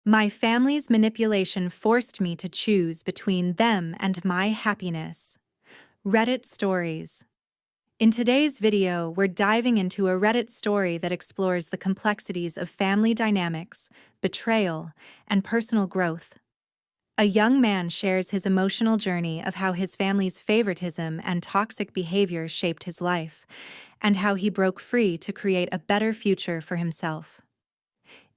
My family's manipulation forced me to choose between them and my happiness. Reddit stories. In today's video, we're diving into a Reddit story that explores the complexities of family dynamics, betrayal, and personal growth. A young man shares his emotional journey of how his family's favoritism and toxic behavior shaped his life, and how he broke free to create a better future for himself.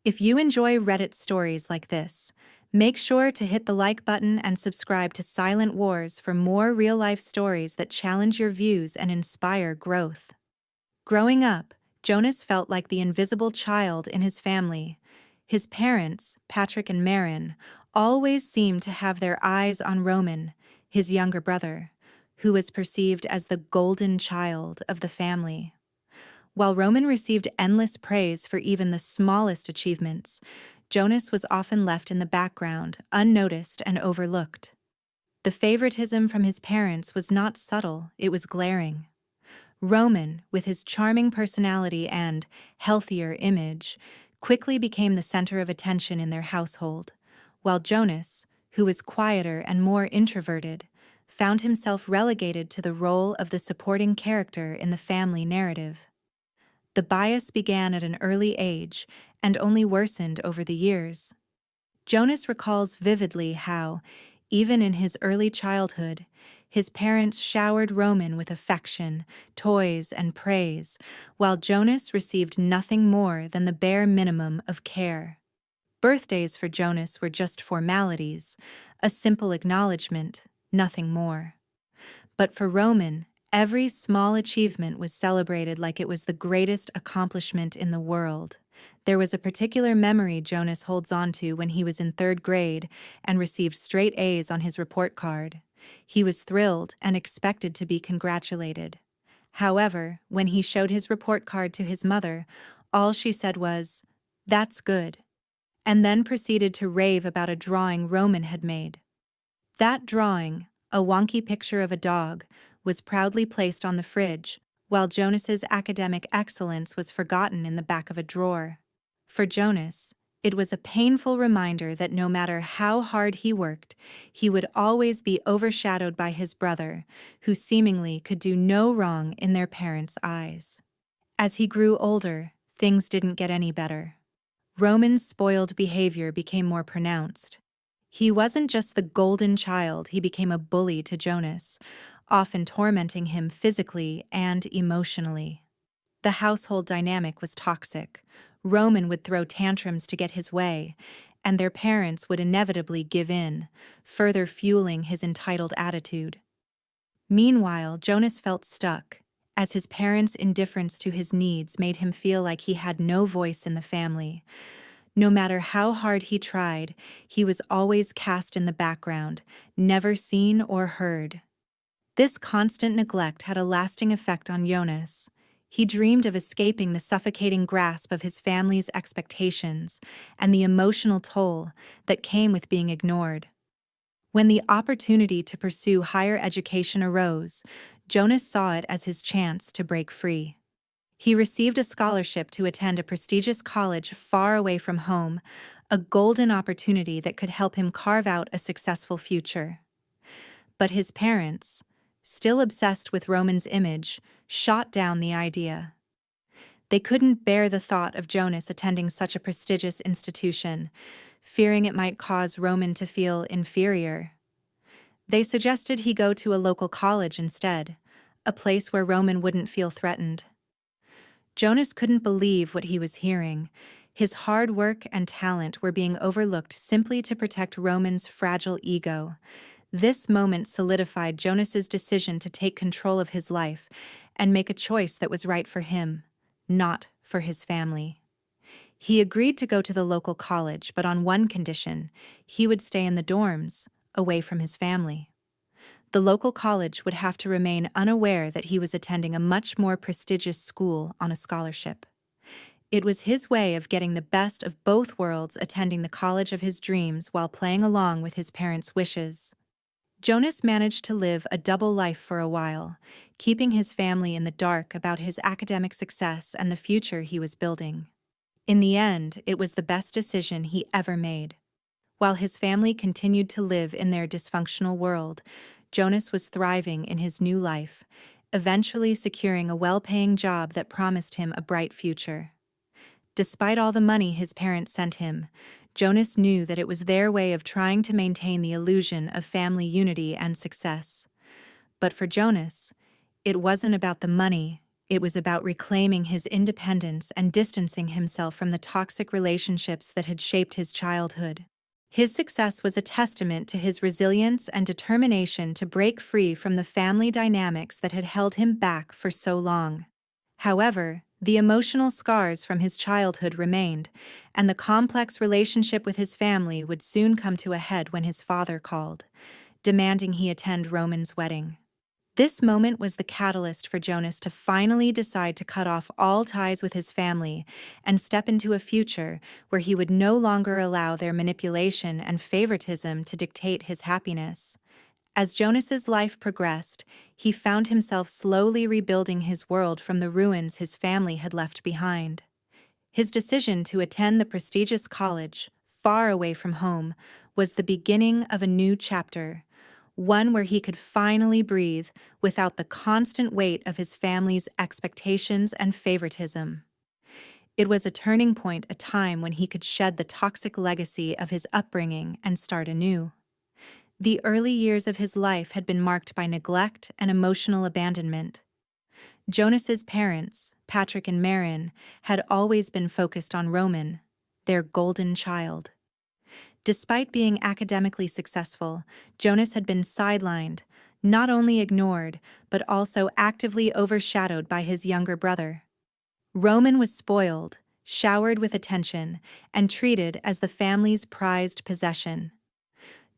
If you enjoy Reddit stories like this, make sure to hit the like button and subscribe to Silent Wars for more real-life stories that challenge your views and inspire growth. Growing up, Jonas felt like the invisible child in his family. His parents, Patrick and Marin, always seemed to have their eyes on Roman, his younger brother, who was perceived as the golden child of the family. While Roman received endless praise for even the smallest achievements, Jonas was often left in the background, unnoticed and overlooked. The favoritism from his parents was not subtle, it was glaring. Roman, with his charming personality and healthier image, quickly became the center of attention in their household, while Jonas, who was quieter and more introverted, found himself relegated to the role of the supporting character in the family narrative. The bias began at an early age and only worsened over the years. Jonas recalls vividly how, even in his early childhood, his parents showered Roman with affection, toys, and praise, while Jonas received nothing more than the bare minimum of care. Birthdays for Jonas were just formalities, a simple acknowledgement, nothing more. But for Roman, every small achievement was celebrated like it was the greatest accomplishment in the world. There was a particular memory Jonas holds on to when he was in third grade and received straight A's on his report card. He was thrilled and expected to be congratulated. However, when he showed his report card to his mother, all she said was, "That's good," and then proceeded to rave about a drawing Roman had made. That drawing, a wonky picture of a dog, was proudly placed on the fridge, while Jonas's academic excellence was forgotten in the back of a drawer. For Jonas, it was a painful reminder that no matter how hard he worked, he would always be overshadowed by his brother, who seemingly could do no wrong in their parents' eyes. As he grew older, things didn't get any better. Roman's spoiled behavior became more pronounced. He wasn't just the golden child, he became a bully to Jonas, often tormenting him physically and emotionally. The household dynamic was toxic. Roman would throw tantrums to get his way, and their parents would inevitably give in, further fueling his entitled attitude. Meanwhile, Jonas felt stuck, as his parents' indifference to his needs made him feel like he had no voice in the family. No matter how hard he tried, he was always cast in the background, never seen or heard. This constant neglect had a lasting effect on Jonas. He dreamed of escaping the suffocating grasp of his family's expectations and the emotional toll that came with being ignored. When the opportunity to pursue higher education arose, Jonas saw it as his chance to break free. He received a scholarship to attend a prestigious college far away from home, a golden opportunity that could help him carve out a successful future. But his parents, still obsessed with Roman's image, shot down the idea. They couldn't bear the thought of Jonas attending such a prestigious institution, fearing it might cause Roman to feel inferior. They suggested he go to a local college instead, a place where Roman wouldn't feel threatened. Jonas couldn't believe what he was hearing. His hard work and talent were being overlooked simply to protect Roman's fragile ego. This moment solidified Jonas's decision to take control of his life and make a choice that was right for him, not for his family. He agreed to go to the local college, but on one condition: he would stay in the dorms, away from his family. The local college would have to remain unaware that he was attending a much more prestigious school on a scholarship. It was his way of getting the best of both worlds, attending the college of his dreams while playing along with his parents' wishes. Jonas managed to live a double life for a while, keeping his family in the dark about his academic success and the future he was building. In the end, it was the best decision he ever made. While his family continued to live in their dysfunctional world, Jonas was thriving in his new life, eventually securing a well-paying job that promised him a bright future. Despite all the money his parents sent him, Jonas knew that it was their way of trying to maintain the illusion of family unity and success. But for Jonas, it wasn't about the money, it was about reclaiming his independence and distancing himself from the toxic relationships that had shaped his childhood. His success was a testament to his resilience and determination to break free from the family dynamics that had held him back for so long. However, the emotional scars from his childhood remained, and the complex relationship with his family would soon come to a head when his father called, demanding he attend Roman's wedding. This moment was the catalyst for Jonas to finally decide to cut off all ties with his family and step into a future where he would no longer allow their manipulation and favoritism to dictate his happiness. As Jonas's life progressed, he found himself slowly rebuilding his world from the ruins his family had left behind. His decision to attend the prestigious college, far away from home, was the beginning of a new chapter, one where he could finally breathe without the constant weight of his family's expectations and favoritism. It was a turning point, a time when he could shed the toxic legacy of his upbringing and start anew. The early years of his life had been marked by neglect and emotional abandonment. Jonas's parents, Patrick and Marin, had always been focused on Roman, their golden child. Despite being academically successful, Jonas had been sidelined, not only ignored, but also actively overshadowed by his younger brother. Roman was spoiled, showered with attention, and treated as the family's prized possession.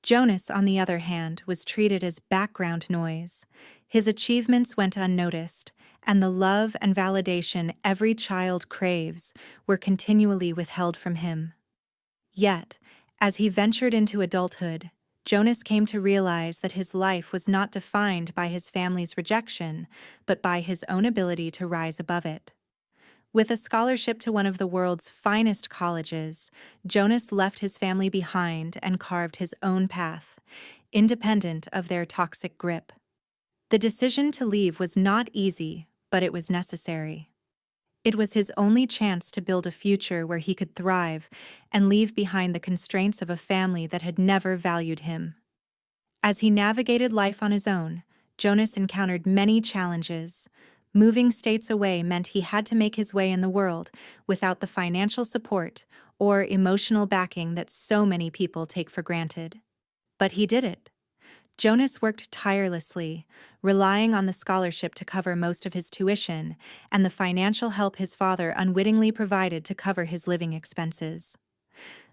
Jonas, on the other hand, was treated as background noise. His achievements went unnoticed, and the love and validation every child craves were continually withheld from him. Yet, as he ventured into adulthood, Jonas came to realize that his life was not defined by his family's rejection, but by his own ability to rise above it. With a scholarship to one of the world's finest colleges, Jonas left his family behind and carved his own path, independent of their toxic grip. The decision to leave was not easy, but it was necessary. It was his only chance to build a future where he could thrive and leave behind the constraints of a family that had never valued him. As he navigated life on his own, Jonas encountered many challenges. Moving states away meant he had to make his way in the world without the financial support or emotional backing that so many people take for granted. But he did it. Jonas worked tirelessly, relying on the scholarship to cover most of his tuition and the financial help his father unwittingly provided to cover his living expenses.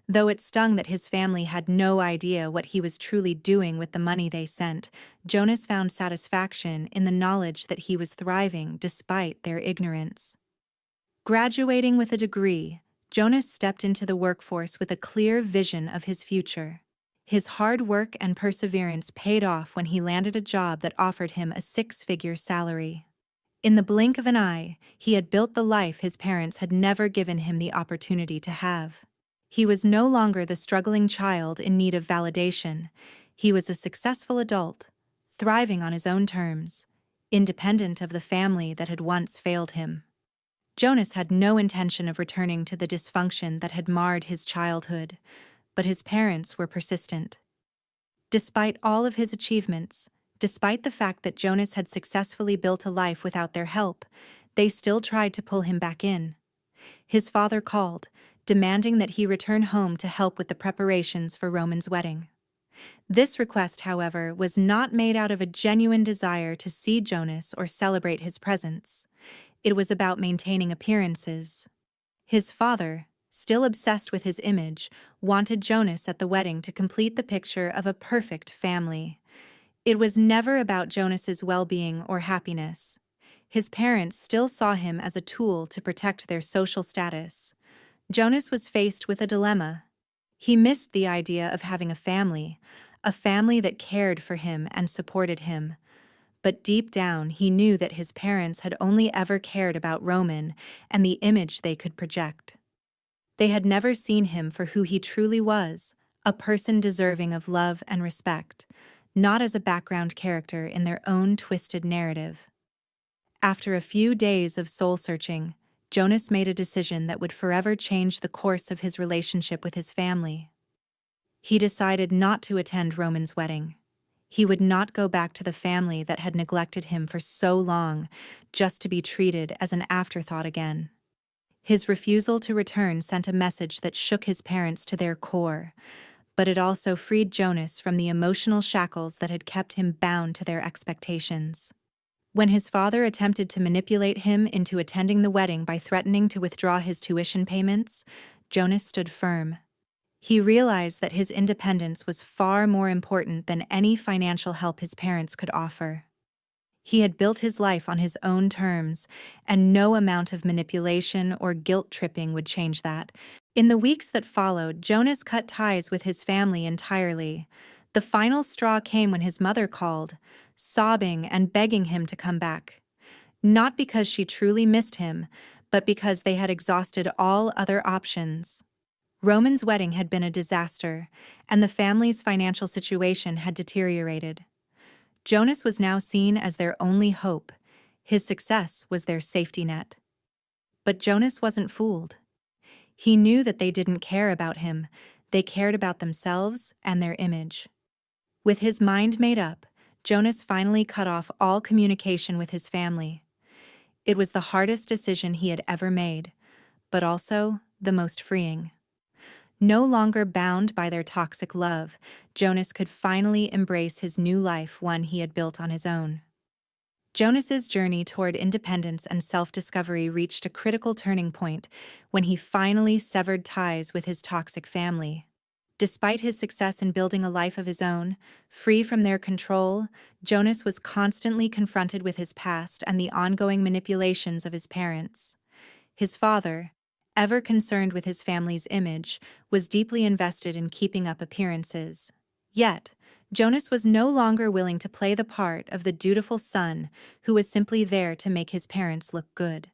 Though it stung that his family had no idea what he was truly doing with the money they sent, Jonas found satisfaction in the knowledge that he was thriving despite their ignorance. Graduating with a degree, Jonas stepped into the workforce with a clear vision of his future. His hard work and perseverance paid off when he landed a job that offered him a six-figure salary. In the blink of an eye, he had built the life his parents had never given him the opportunity to have. He was no longer the struggling child in need of validation. He was a successful adult, thriving on his own terms, independent of the family that had once failed him. Jonas had no intention of returning to the dysfunction that had marred his childhood, but his parents were persistent. Despite all of his achievements, despite the fact that Jonas had successfully built a life without their help, they still tried to pull him back in. His father called, demanding that he return home to help with the preparations for Roman's wedding. This request, however, was not made out of a genuine desire to see Jonas or celebrate his presence. It was about maintaining appearances. His father, still obsessed with his image, wanted Jonas at the wedding to complete the picture of a perfect family. It was never about Jonas's well-being or happiness. His parents still saw him as a tool to protect their social status. Jonas was faced with a dilemma. He missed the idea of having a family that cared for him and supported him. But deep down, he knew that his parents had only ever cared about Roman and the image they could project. They had never seen him for who he truly was, a person deserving of love and respect, not as a background character in their own twisted narrative. After a few days of soul-searching, Jonas made a decision that would forever change the course of his relationship with his family. He decided not to attend Roman's wedding. He would not go back to the family that had neglected him for so long, just to be treated as an afterthought again. His refusal to return sent a message that shook his parents to their core, but it also freed Jonas from the emotional shackles that had kept him bound to their expectations. When his father attempted to manipulate him into attending the wedding by threatening to withdraw his tuition payments, Jonas stood firm. He realized that his independence was far more important than any financial help his parents could offer. He had built his life on his own terms, and no amount of manipulation or guilt-tripping would change that. In the weeks that followed, Jonas cut ties with his family entirely. The final straw came when his mother called, sobbing and begging him to come back. Not because she truly missed him, but because they had exhausted all other options. Roman's wedding had been a disaster, and the family's financial situation had deteriorated. Jonas was now seen as their only hope. His success was their safety net. But Jonas wasn't fooled. He knew that they didn't care about him. They cared about themselves and their image. With his mind made up, Jonas finally cut off all communication with his family. It was the hardest decision he had ever made, but also the most freeing. No longer bound by their toxic love, Jonas could finally embrace his new life, one he had built on his own. Jonas's journey toward independence and self-discovery reached a critical turning point when he finally severed ties with his toxic family. Despite his success in building a life of his own, free from their control, Jonas was constantly confronted with his past and the ongoing manipulations of his parents. His father, ever concerned with his family's image, was deeply invested in keeping up appearances. Yet, Jonas was no longer willing to play the part of the dutiful son who was simply there to make his parents look good.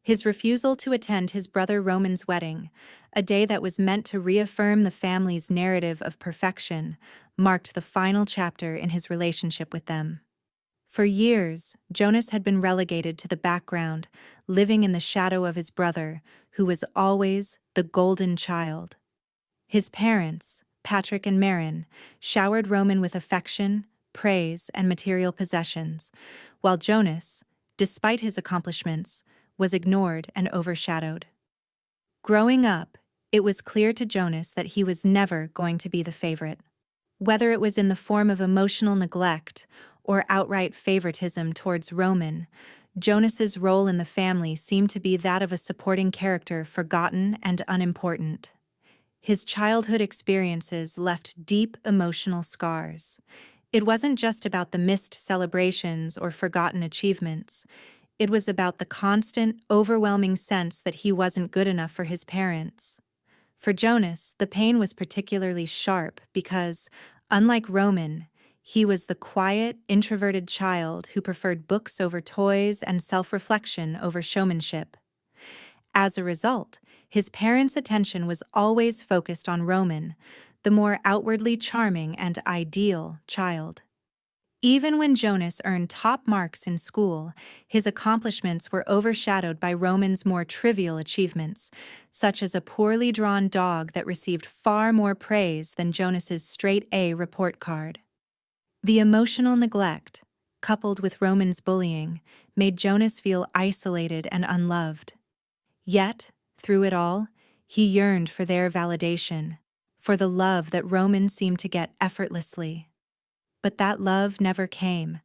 His refusal to attend his brother Roman's wedding, a day that was meant to reaffirm the family's narrative of perfection, marked the final chapter in his relationship with them. For years, Jonas had been relegated to the background, living in the shadow of his brother, who was always the golden child. His parents, Patrick and Marin, showered Roman with affection, praise, and material possessions, while Jonas, despite his accomplishments, was ignored and overshadowed. Growing up, it was clear to Jonas that he was never going to be the favorite. Whether it was in the form of emotional neglect or outright favoritism towards Roman, Jonas's role in the family seemed to be that of a supporting character, forgotten and unimportant. His childhood experiences left deep emotional scars. It wasn't just about the missed celebrations or forgotten achievements. It was about the constant, overwhelming sense that he wasn't good enough for his parents. For Jonas, the pain was particularly sharp because, unlike Roman, he was the quiet, introverted child who preferred books over toys and self-reflection over showmanship. As a result, his parents' attention was always focused on Roman, the more outwardly charming and ideal child. Even when Jonas earned top marks in school, his accomplishments were overshadowed by Roman's more trivial achievements, such as a poorly drawn dog that received far more praise than Jonas's straight A report card. The emotional neglect, coupled with Roman's bullying, made Jonas feel isolated and unloved. Yet, through it all, he yearned for their validation, for the love that Roman seemed to get effortlessly. But that love never came,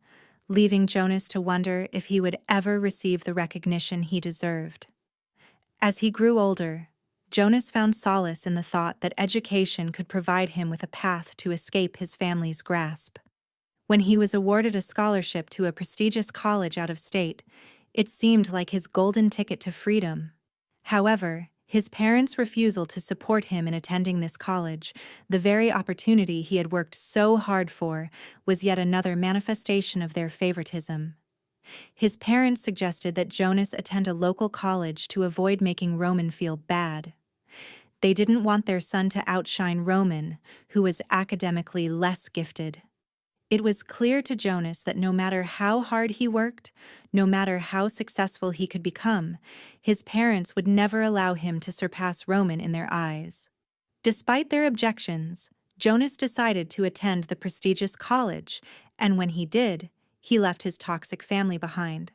leaving Jonas to wonder if he would ever receive the recognition he deserved. As he grew older, Jonas found solace in the thought that education could provide him with a path to escape his family's grasp. When he was awarded a scholarship to a prestigious college out of state, it seemed like his golden ticket to freedom. However, his parents' refusal to support him in attending this college, the very opportunity he had worked so hard for, was yet another manifestation of their favoritism. His parents suggested that Jonas attend a local college to avoid making Roman feel bad. They didn't want their son to outshine Roman, who was academically less gifted. It was clear to Jonas that no matter how hard he worked, no matter how successful he could become, his parents would never allow him to surpass Roman in their eyes. Despite their objections, Jonas decided to attend the prestigious college, and when he did, he left his toxic family behind.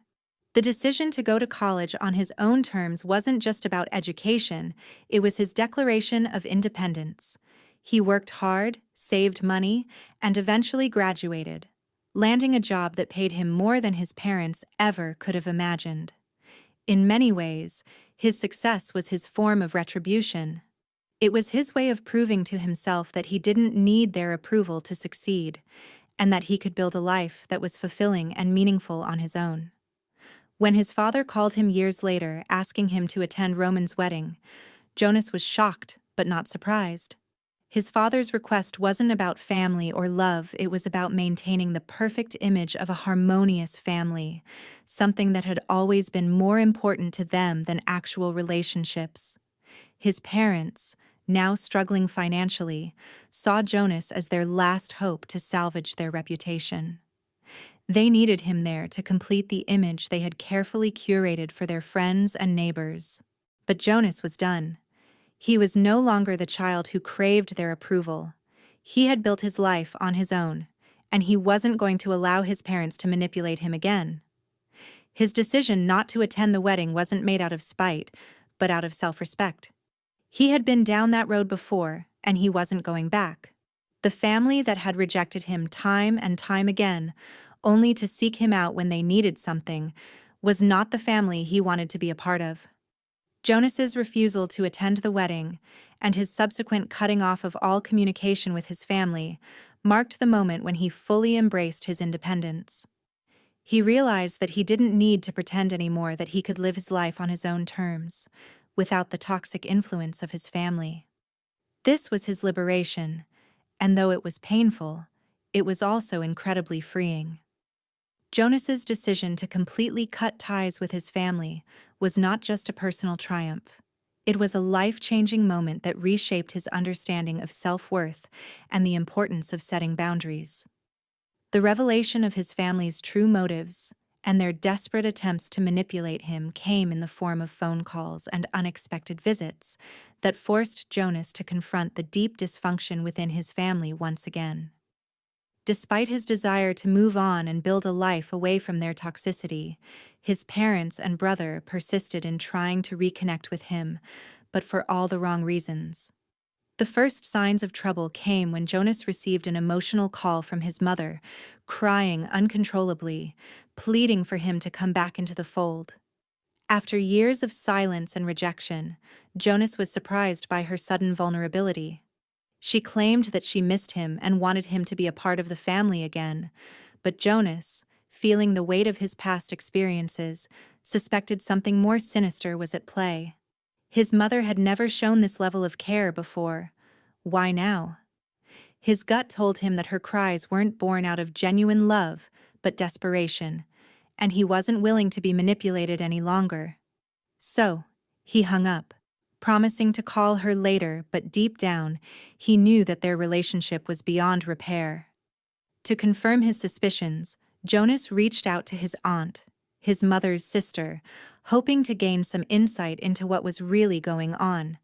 The decision to go to college on his own terms wasn't just about education, it was his declaration of independence. He worked hard, saved money, and eventually graduated, landing a job that paid him more than his parents ever could have imagined. In many ways, his success was his form of retribution. It was his way of proving to himself that he didn't need their approval to succeed, and that he could build a life that was fulfilling and meaningful on his own. When his father called him years later, asking him to attend Roman's wedding, Jonas was shocked, but not surprised. His father's request wasn't about family or love, it was about maintaining the perfect image of a harmonious family, something that had always been more important to them than actual relationships. His parents, now struggling financially, saw Jonas as their last hope to salvage their reputation. They needed him there to complete the image they had carefully curated for their friends and neighbors. But Jonas was done. He was no longer the child who craved their approval. He had built his life on his own, and he wasn't going to allow his parents to manipulate him again. His decision not to attend the wedding wasn't made out of spite, but out of self-respect. He had been down that road before, and he wasn't going back. The family that had rejected him time and time again, only to seek him out when they needed something, was not the family he wanted to be a part of. Jonas's refusal to attend the wedding, and his subsequent cutting off of all communication with his family, marked the moment when he fully embraced his independence. He realized that he didn't need to pretend anymore that he could live his life on his own terms, without the toxic influence of his family. This was his liberation, and though it was painful, it was also incredibly freeing. Jonas's decision to completely cut ties with his family was not just a personal triumph. It was a life-changing moment that reshaped his understanding of self-worth and the importance of setting boundaries. The revelation of his family's true motives and their desperate attempts to manipulate him came in the form of phone calls and unexpected visits that forced Jonas to confront the deep dysfunction within his family once again. Despite his desire to move on and build a life away from their toxicity, his parents and brother persisted in trying to reconnect with him, but for all the wrong reasons. The first signs of trouble came when Jonas received an emotional call from his mother, crying uncontrollably, pleading for him to come back into the fold. After years of silence and rejection, Jonas was surprised by her sudden vulnerability. She claimed that she missed him and wanted him to be a part of the family again, but Jonas, feeling the weight of his past experiences, suspected something more sinister was at play. His mother had never shown this level of care before. Why now? His gut told him that her cries weren't born out of genuine love, but desperation, and he wasn't willing to be manipulated any longer. So, he hung up, promising to call her later, but deep down, he knew that their relationship was beyond repair. To confirm his suspicions, Jonas reached out to his aunt, his mother's sister, hoping to gain some insight into what was really going on.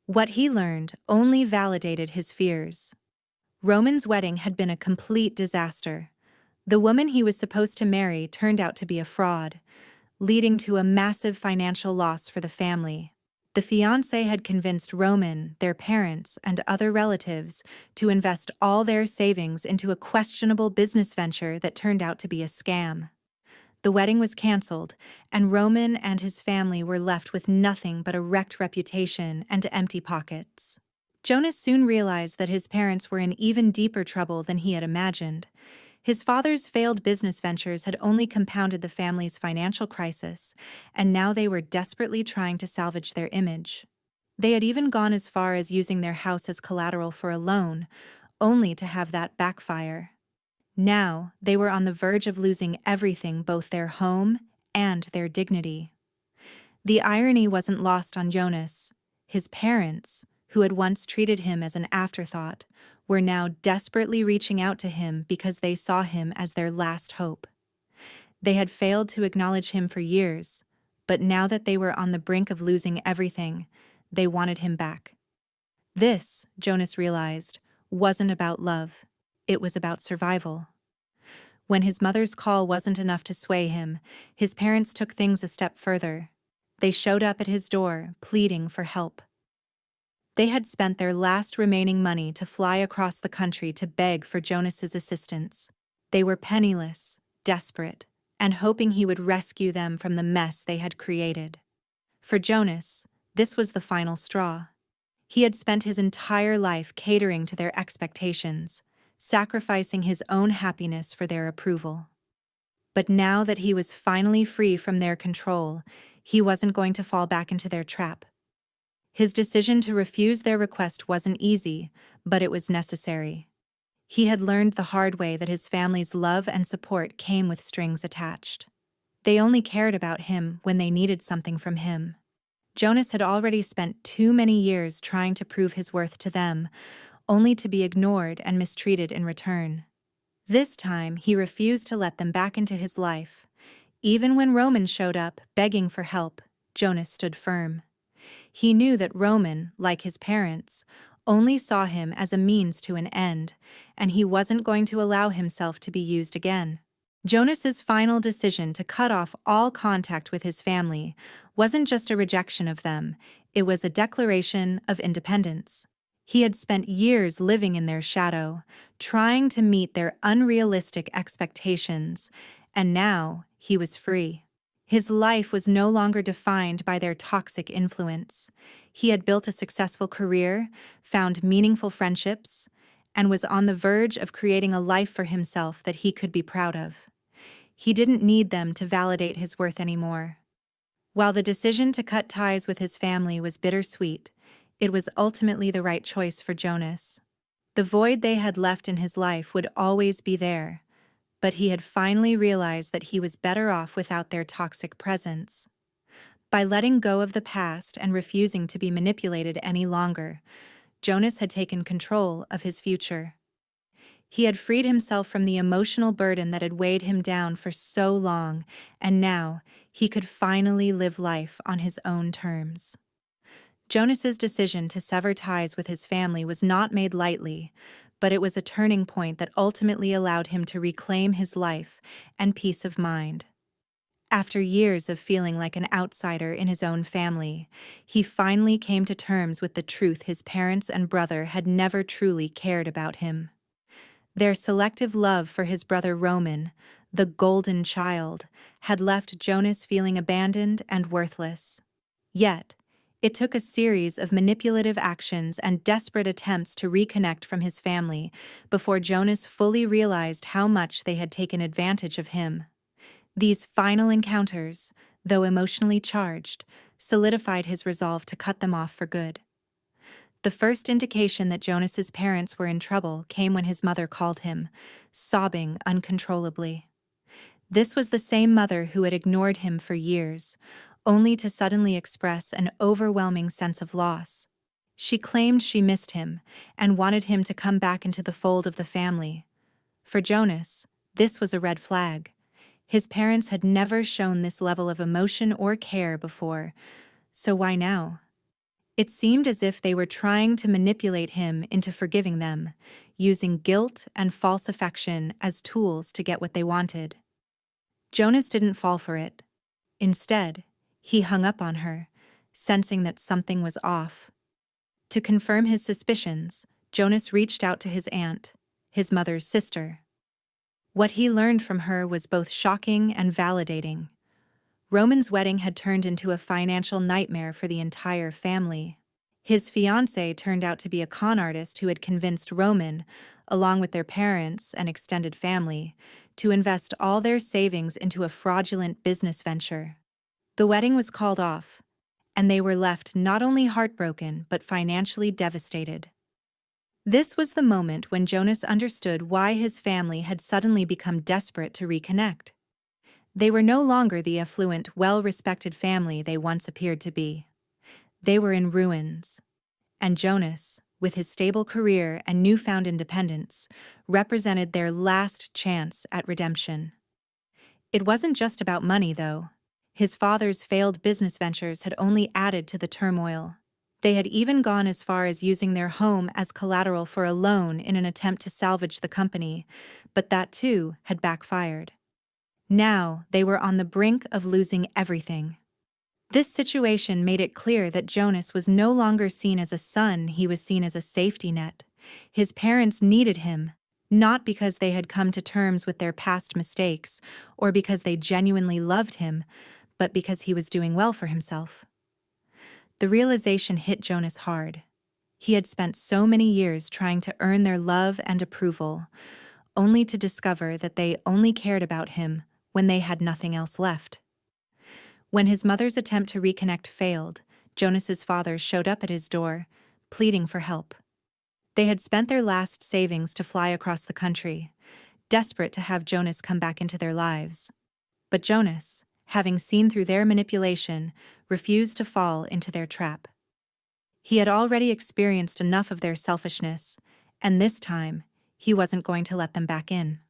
What he learned only validated his fears. Roman's wedding had been a complete disaster. The woman he was supposed to marry turned out to be a fraud, leading to a massive financial loss for the family. The fiancé had convinced Roman, their parents, and other relatives to invest all their savings into a questionable business venture that turned out to be a scam. The wedding was canceled, and Roman and his family were left with nothing but a wrecked reputation and empty pockets. Jonas soon realized that his parents were in even deeper trouble than he had imagined. His father's failed business ventures had only compounded the family's financial crisis, and now they were desperately trying to salvage their image. They had even gone as far as using their house as collateral for a loan, only to have that backfire. Now, they were on the verge of losing everything, both their home and their dignity. The irony wasn't lost on Jonas. His parents, who had once treated him as an afterthought, were now desperately reaching out to him because they saw him as their last hope. They had failed to acknowledge him for years, but now that they were on the brink of losing everything, they wanted him back. This, Jonas realized, wasn't about love. It was about survival. When his mother's call wasn't enough to sway him, his parents took things a step further. They showed up at his door, pleading for help. They had spent their last remaining money to fly across the country to beg for Jonas's assistance. They were penniless, desperate, and hoping he would rescue them from the mess they had created. For Jonas, this was the final straw. He had spent his entire life catering to their expectations, sacrificing his own happiness for their approval. But now that he was finally free from their control, he wasn't going to fall back into their trap. His decision to refuse their request wasn't easy, but it was necessary. He had learned the hard way that his family's love and support came with strings attached. They only cared about him when they needed something from him. Jonas had already spent too many years trying to prove his worth to them, only to be ignored and mistreated in return. This time, he refused to let them back into his life. Even when Roman showed up, begging for help, Jonas stood firm. He knew that Roman, like his parents, only saw him as a means to an end, and he wasn't going to allow himself to be used again. Jonas's final decision to cut off all contact with his family wasn't just a rejection of them, it was a declaration of independence. He had spent years living in their shadow, trying to meet their unrealistic expectations, and now he was free. His life was no longer defined by their toxic influence. He had built a successful career, found meaningful friendships, and was on the verge of creating a life for himself that he could be proud of. He didn't need them to validate his worth anymore. While the decision to cut ties with his family was bittersweet, it was ultimately the right choice for Jonas. The void they had left in his life would always be there, but he had finally realized that he was better off without their toxic presence. By letting go of the past and refusing to be manipulated any longer, Jonas had taken control of his future. He had freed himself from the emotional burden that had weighed him down for so long, and now he could finally live life on his own terms. Jonas's decision to sever ties with his family was not made lightly, but it was a turning point that ultimately allowed him to reclaim his life and peace of mind. After years of feeling like an outsider in his own family, he finally came to terms with the truth his parents and brother had never truly cared about him. Their selective love for his brother Roman, the golden child, had left Jonas feeling abandoned and worthless. Yet, it took a series of manipulative actions and desperate attempts to reconnect from his family before Jonas fully realized how much they had taken advantage of him. These final encounters, though emotionally charged, solidified his resolve to cut them off for good. The first indication that Jonas's parents were in trouble came when his mother called him, sobbing uncontrollably. This was the same mother who had ignored him for years, only to suddenly express an overwhelming sense of loss. She claimed she missed him and wanted him to come back into the fold of the family. For Jonas, this was a red flag. His parents had never shown this level of emotion or care before, so why now? It seemed as if they were trying to manipulate him into forgiving them, using guilt and false affection as tools to get what they wanted. Jonas didn't fall for it. Instead, he hung up on her, sensing that something was off. To confirm his suspicions, Jonas reached out to his aunt, his mother's sister. What he learned from her was both shocking and validating. Roman's wedding had turned into a financial nightmare for the entire family. His fiancée turned out to be a con artist who had convinced Roman, along with their parents and extended family, to invest all their savings into a fraudulent business venture. The wedding was called off, and they were left not only heartbroken but financially devastated. This was the moment when Jonas understood why his family had suddenly become desperate to reconnect. They were no longer the affluent, well-respected family they once appeared to be. They were in ruins, and Jonas, with his stable career and newfound independence, represented their last chance at redemption. It wasn't just about money, though. His father's failed business ventures had only added to the turmoil. They had even gone as far as using their home as collateral for a loan in an attempt to salvage the company, but that too had backfired. Now they were on the brink of losing everything. This situation made it clear that Jonas was no longer seen as a son, he was seen as a safety net. His parents needed him, not because they had come to terms with their past mistakes or because they genuinely loved him, but because he was doing well for himself. The realization hit Jonas hard. He had spent so many years trying to earn their love and approval, only to discover that they only cared about him when they had nothing else left. When his mother's attempt to reconnect failed, Jonas's father showed up at his door, pleading for help. They had spent their last savings to fly across the country, desperate to have Jonas come back into their lives. But Jonas, having seen through their manipulation, refused to fall into their trap. He had already experienced enough of their selfishness, and this time, he wasn't going to let them back in.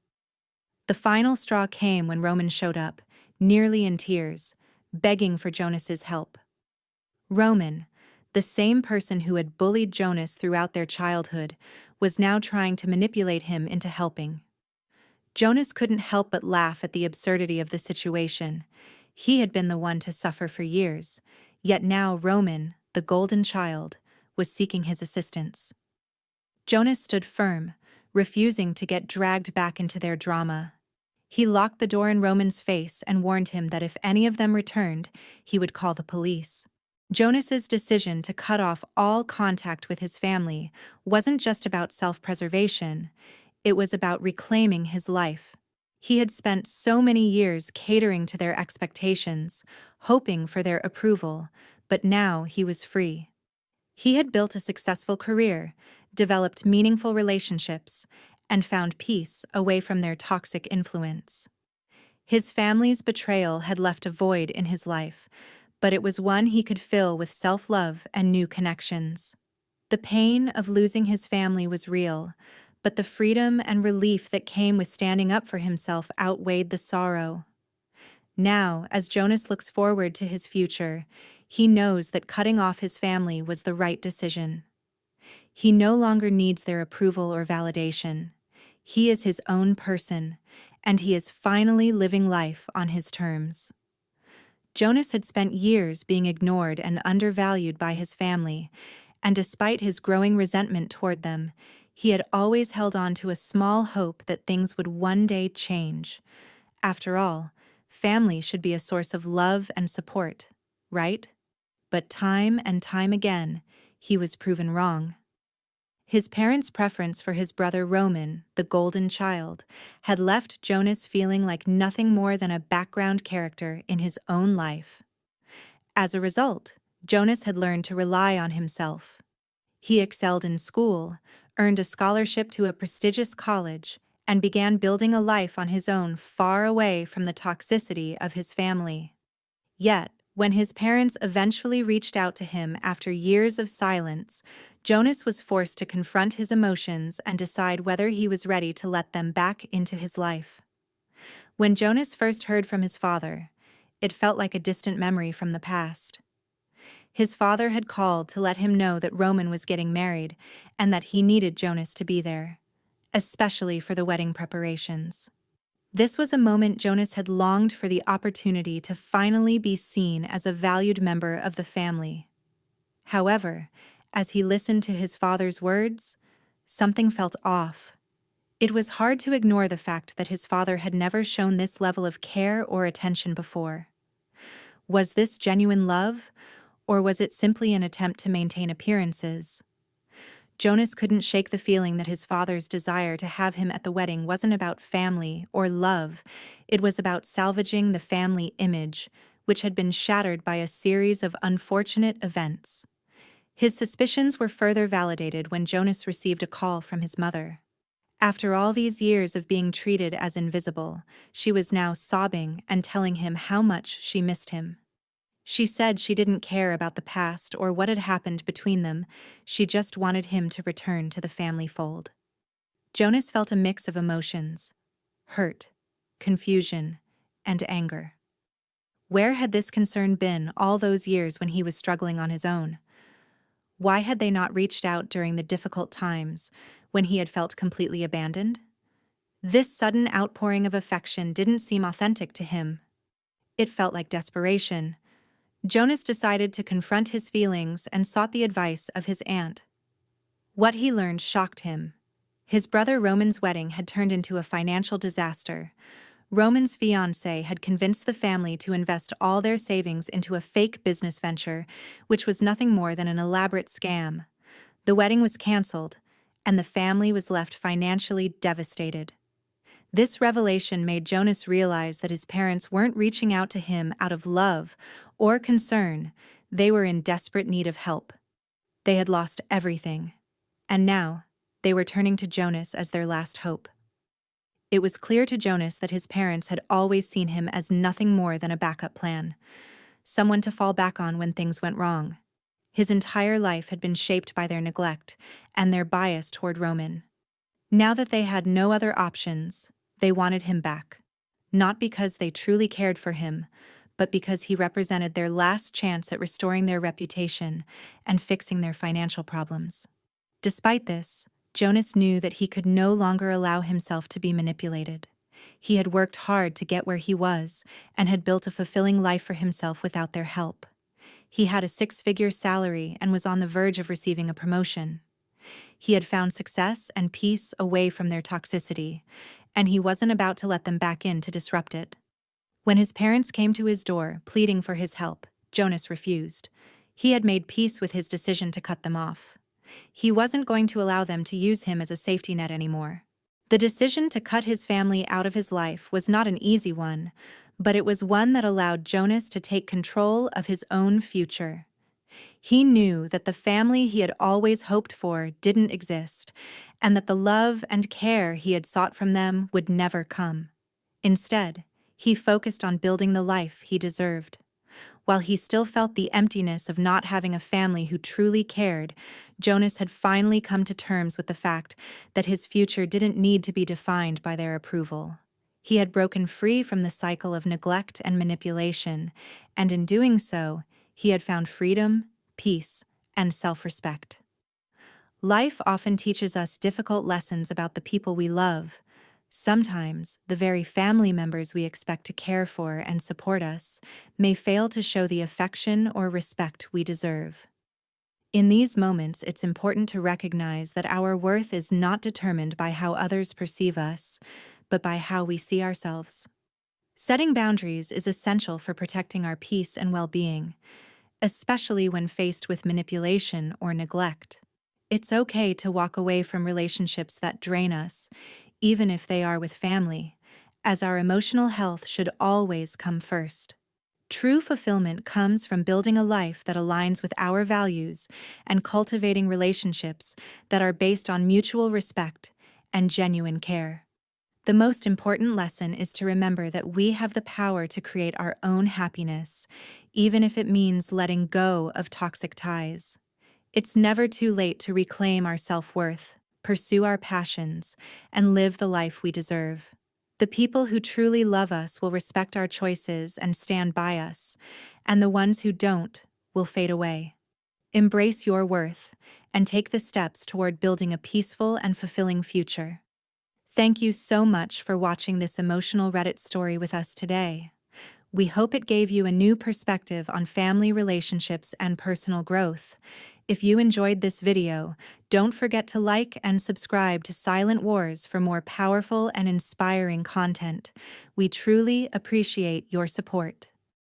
The final straw came when Roman showed up, nearly in tears, begging for Jonas's help. Roman, the same person who had bullied Jonas throughout their childhood, was now trying to manipulate him into helping. Jonas couldn't help but laugh at the absurdity of the situation. He had been the one to suffer for years, yet now Roman, the golden child, was seeking his assistance. Jonas stood firm, refusing to get dragged back into their drama. He locked the door in Roman's face and warned him that if any of them returned, he would call the police. Jonas's decision to cut off all contact with his family wasn't just about self-preservation, it was about reclaiming his life. He had spent so many years catering to their expectations, hoping for their approval, but now he was free. He had built a successful career, developed meaningful relationships, and found peace away from their toxic influence. His family's betrayal had left a void in his life, but it was one he could fill with self-love and new connections. The pain of losing his family was real, but the freedom and relief that came with standing up for himself outweighed the sorrow. Now, as Jonas looks forward to his future, he knows that cutting off his family was the right decision. He no longer needs their approval or validation. He is his own person, and he is finally living life on his terms. Jonas had spent years being ignored and undervalued by his family, and despite his growing resentment toward them, he had always held on to a small hope that things would one day change. After all, family should be a source of love and support, right? But time and time again, he was proven wrong. His parents' preference for his brother Roman, the golden child, had left Jonas feeling like nothing more than a background character in his own life. As a result, Jonas had learned to rely on himself. He excelled in school, earned a scholarship to a prestigious college, and began building a life on his own far away from the toxicity of his family. Yet, when his parents eventually reached out to him after years of silence, Jonas was forced to confront his emotions and decide whether he was ready to let them back into his life. When Jonas first heard from his father, it felt like a distant memory from the past. His father had called to let him know that Roman was getting married and that he needed Jonas to be there, especially for the wedding preparations. This was a moment Jonas had longed for, the opportunity to finally be seen as a valued member of the family. However, as he listened to his father's words, something felt off. It was hard to ignore the fact that his father had never shown this level of care or attention before. Was this genuine love, or was it simply an attempt to maintain appearances? Jonas couldn't shake the feeling that his father's desire to have him at the wedding wasn't about family or love, it was about salvaging the family image, which had been shattered by a series of unfortunate events. His suspicions were further validated when Jonas received a call from his mother. After all these years of being treated as invisible, she was now sobbing and telling him how much she missed him. She said she didn't care about the past or what had happened between them, she just wanted him to return to the family fold. Jonas felt a mix of emotions: hurt, confusion, and anger. Where had this concern been all those years when he was struggling on his own? Why had they not reached out during the difficult times when he had felt completely abandoned? This sudden outpouring of affection didn't seem authentic to him. It felt like desperation. Jonas decided to confront his feelings and sought the advice of his aunt. What he learned shocked him. His brother Roman's wedding had turned into a financial disaster. Roman's fiancée had convinced the family to invest all their savings into a fake business venture, which was nothing more than an elaborate scam. The wedding was canceled, and the family was left financially devastated. This revelation made Jonas realize that his parents weren't reaching out to him out of love or concern. They were in desperate need of help. They had lost everything, and now they were turning to Jonas as their last hope. It was clear to Jonas that his parents had always seen him as nothing more than a backup plan, someone to fall back on when things went wrong. His entire life had been shaped by their neglect and their bias toward Roman. Now that they had no other options, they wanted him back. Not because they truly cared for him, but because he represented their last chance at restoring their reputation and fixing their financial problems. Despite this, Jonas knew that he could no longer allow himself to be manipulated. He had worked hard to get where he was and had built a fulfilling life for himself without their help. He had a 6-figure salary and was on the verge of receiving a promotion. He had found success and peace away from their toxicity, and he wasn't about to let them back in to disrupt it. When his parents came to his door, pleading for his help, Jonas refused. He had made peace with his decision to cut them off. He wasn't going to allow them to use him as a safety net anymore. The decision to cut his family out of his life was not an easy one, but it was one that allowed Jonas to take control of his own future. He knew that the family he had always hoped for didn't exist, and that the love and care he had sought from them would never come. Instead, he focused on building the life he deserved. While he still felt the emptiness of not having a family who truly cared, Jonas had finally come to terms with the fact that his future didn't need to be defined by their approval. He had broken free from the cycle of neglect and manipulation, and in doing so, he had found freedom, peace, and self-respect. Life often teaches us difficult lessons about the people we love. Sometimes, the very family members we expect to care for and support us may fail to show the affection or respect we deserve. In these moments, it's important to recognize that our worth is not determined by how others perceive us, but by how we see ourselves. Setting boundaries is essential for protecting our peace and well-being, especially when faced with manipulation or neglect. It's okay to walk away from relationships that drain us, even if they are with family, as our emotional health should always come first. True fulfillment comes from building a life that aligns with our values and cultivating relationships that are based on mutual respect and genuine care. The most important lesson is to remember that we have the power to create our own happiness, even if it means letting go of toxic ties. It's never too late to reclaim our self-worth, pursue our passions, and live the life we deserve. The people who truly love us will respect our choices and stand by us, and the ones who don't will fade away. Embrace your worth and take the steps toward building a peaceful and fulfilling future. Thank you so much for watching this emotional Reddit story with us today. We hope it gave you a new perspective on family relationships and personal growth. If you enjoyed this video, don't forget to like and subscribe to Silent Wars for more powerful and inspiring content. We truly appreciate your support.